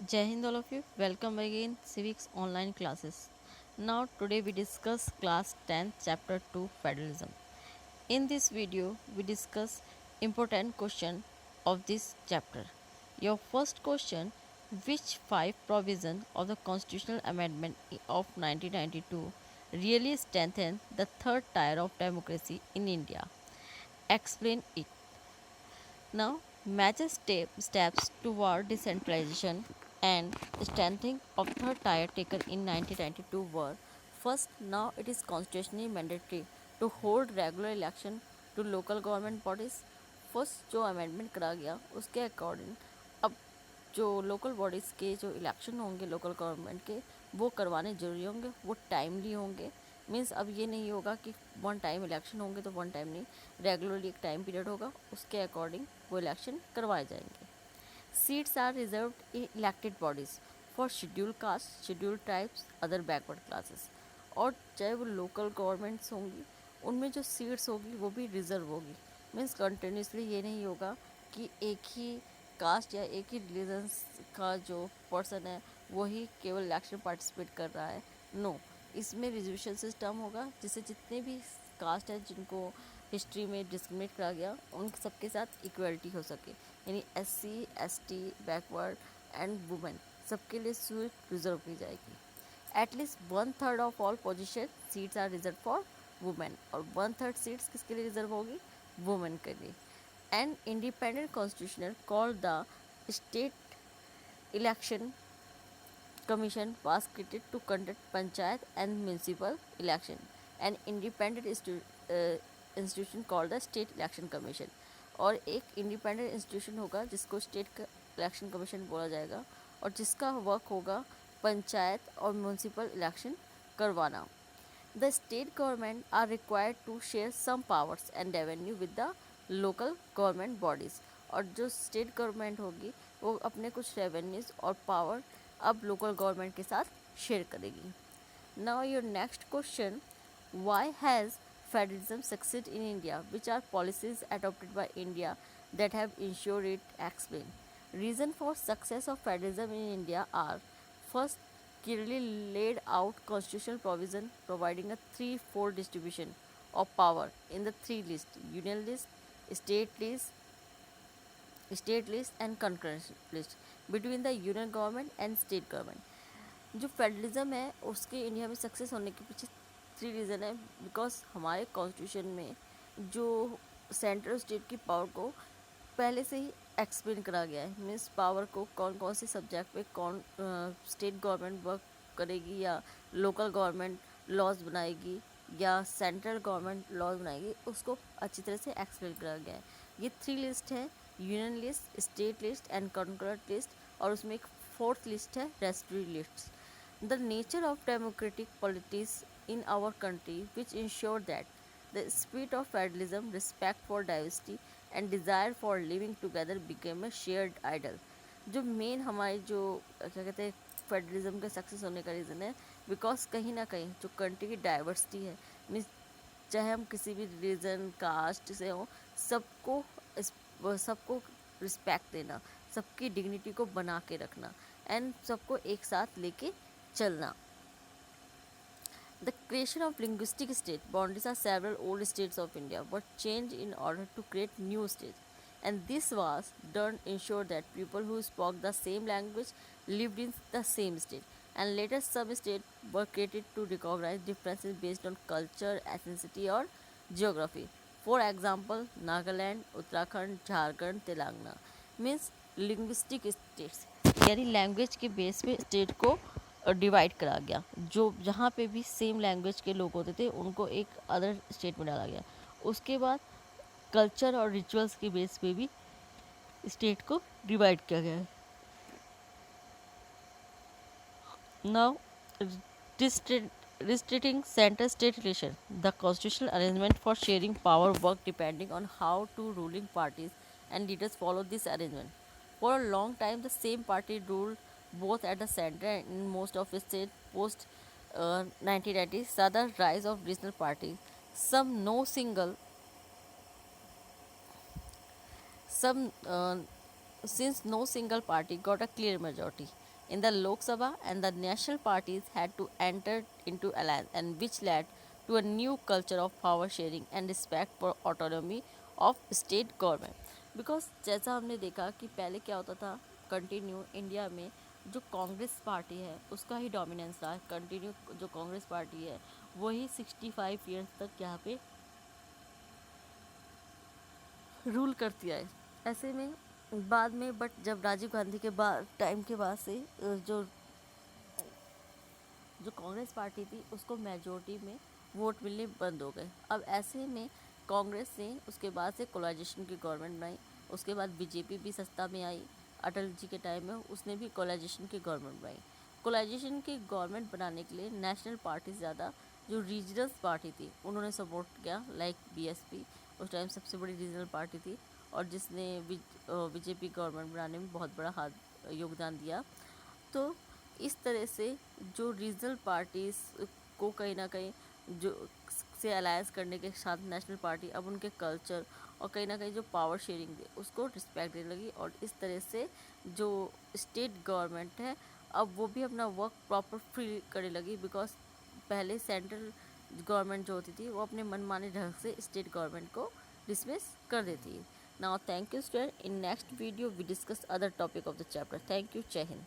Jai Hind all of you. Welcome again Civics online classes. Now today we discuss class 10 chapter 2 federalism. In this video we discuss important question of this chapter. Your first question, which five provision of the constitutional amendment of 1992 really strengthen the third tier of democracy in India? Explain it. Now, major steps toward decentralization and strengthening of third tier taken in 1992 were: first, now it is constitutionally mandatory to hold regular election to local government bodies. First जो amendment करा गया उसके according अब जो local bodies के जो election होंगे local government के वो करवाने ज़रूरी होंगे, वो टाइमली होंगे। मीन्स अब ये नहीं होगा कि वन टाइम इलेक्शन होंगे तो वन टाइम नहीं, रेगुलरली एक टाइम पीरियड होगा, उसके अकॉर्डिंग वो इलेक्शन करवाए जाएंगे। Seats are reserved in elected bodies for schedule caste, schedule tribes, other backward classes. और चाहे वो लोकल गवर्नमेंट्स होंगी उनमें जो सीट्स होगी वो भी रिजर्व होगी। मीन्स कंटिन्यूसली ये नहीं होगा कि एक ही कास्ट या एक ही रिलीजन्स का जो पर्सन है वही केवल इलेक्शन पार्टिसिपेट कर रहा है। नो, इसमें रिजर्वेशन सिस्टम होगा जिससे जितने भी कास्ट है जिनको हिस्ट्री में डिस्क्रिमिनेट करा गया उन सबके साथ इक्वलिटी हो सके, यानी SC, ST, backward and women सबके लिए सीट रिजर्व की जाएगी। At least one third of all position seats are reserve for women, और वन थर्ड सीट्स किसके लिए रिजर्व होगी? वुमेन के लिए। And independent constitutional called the state election commission was created to conduct panchayat and municipal election. An independent institution called the state election commission, और एक independent institution होगा जिसको state election commission बोला जाएगा और जिसका वर्क होगा पंचायत और म्यूनसिपल इलेक्शन करवाना। The state government are required to share some powers and revenue with the local government bodies, और जो स्टेट गवर्नमेंट होगी वो अपने कुछ रेवेन्यूज़ और पावर अब लोकल गवर्नमेंट के साथ शेयर करेगी। Now your next question, why has federalism succeed in India, which are policies adopted by India that have ensured it? Explain. Reason for success of federalism in India are: first, clearly laid out constitutional provision providing a 3-4 distribution of power in the three lists: union list, state list and concurrent list between the union government and state government। जो federalism है उसके India में success होने के पीछे 3 reason है। Because हमारे constitution में जो सेंट्रल स्टेट की पावर को पहले से ही एक्सप्लेन करा गया है। मीन्स पावर को कौन कौन से सब्जेक्ट पे कौन स्टेट गवर्नमेंट वर्क करेगी, या लोकल गवर्नमेंट लॉज बनाएगी, या सेंट्रल गवर्नमेंट लॉज बनाएगी, उसको अच्छी तरह से एक्सप्लेन करा गया है। ये 3 लिस्ट है: union list, state list and concurrent list, और उसमें एक 4th लिस्ट है रेस्ट्री list. The nature of democratic politics in our country, which ensure that the spirit of federalism, respect for diversity and desire for living together became a shared ideal। जो main हमारी जो क्या कहते हैं federalism के success होने का reason है, बिकॉज कहीं ना कहीं जो कंट्री की डाइवर्सिटी है, मीन्स चाहे हम किसी भी रिलीजन कास्ट से हों, सबको सबको रिस्पेक्ट देना, सबकी डिग्निटी को बना के रखना एंड सबको एक साथ लेके चलना। The creation of linguistic state boundaries are several old states of India were changed in order to create new states, and this was done to ensure that people who spoke the same language lived in the same state, and later some states were created to recognize differences based on culture, ethnicity or geography. For example, Nagaland, Uttarakhand, Jharkhand, Telangana means linguistic states, यानी language के base पे state को divide करा गया। जो जहाँ पे भी सेम लैंग्वेज के लोग होते थे उनको एक अदर स्टेट में डाला गया। उसके बाद कल्चर और रिचुअल्स के बेस पे भी स्टेट को डिवाइड किया गया है। Now restricting center state relation, the constitutional arrangement for sharing power work depending on how two ruling parties and leaders follow this arrangement. For a long time, the same party ruled both at the center and in most of its states post 1990 saw the rise of regional parties. Some no single, some since no single party got a clear majority in the Lok Sabha, and the national parties had to enter into alliance, and which led to a new culture of power sharing and respect for autonomy of state government. Because जैसा हमने देखा कि पहले क्या होता था, continue India में जो कांग्रेस पार्टी है उसका ही डोमिनेंस रहा, कंटिन्यू जो कांग्रेस पार्टी है वही 65 ईयर्स तक यहाँ पे रूल करती है। ऐसे में बाद में बट जब राजीव गांधी के बाद टाइम के बाद से जो जो कांग्रेस पार्टी थी उसको मेजोरिटी में वोट मिलने बंद हो गए। अब ऐसे में कांग्रेस ने उसके बाद से कोलाइजेशन की गवर्नमेंट बनाई, उसके बाद बीजेपी भी सत्ता में आई। अटल जी के टाइम में उसने भी कोलाइजेशन की गवर्नमेंट बनाई। कोलाइजेशन की गवर्नमेंट बनाने के लिए नेशनल पार्टी से ज़्यादा जो रीजनल पार्टी थी उन्होंने सपोर्ट किया, लाइक बीएसपी उस टाइम सबसे बड़ी रीजनल पार्टी थी और जिसने बीजेपी गवर्नमेंट बनाने में बहुत बड़ा हाथ योगदान दिया। तो इस तरह से जो रीजनल पार्टीज़ को कहीं ना कहीं जो से अलायंस करने के साथ नेशनल पार्टी अब उनके कल्चर और कहीं ना कहीं जो पावर शेयरिंग थी उसको रिस्पेक्ट देने लगी, और इस तरह से जो स्टेट गवर्नमेंट है अब वो भी अपना वर्क प्रॉपर फ्री करने लगी। बिकॉज पहले सेंट्रल गवर्नमेंट जो होती थी वो अपने मनमाने ढंग से स्टेट गवर्नमेंट को डिसमिस कर देती है। Now thank you student, in next video we discuss other topic of the chapter. Thank you, Jai Hind.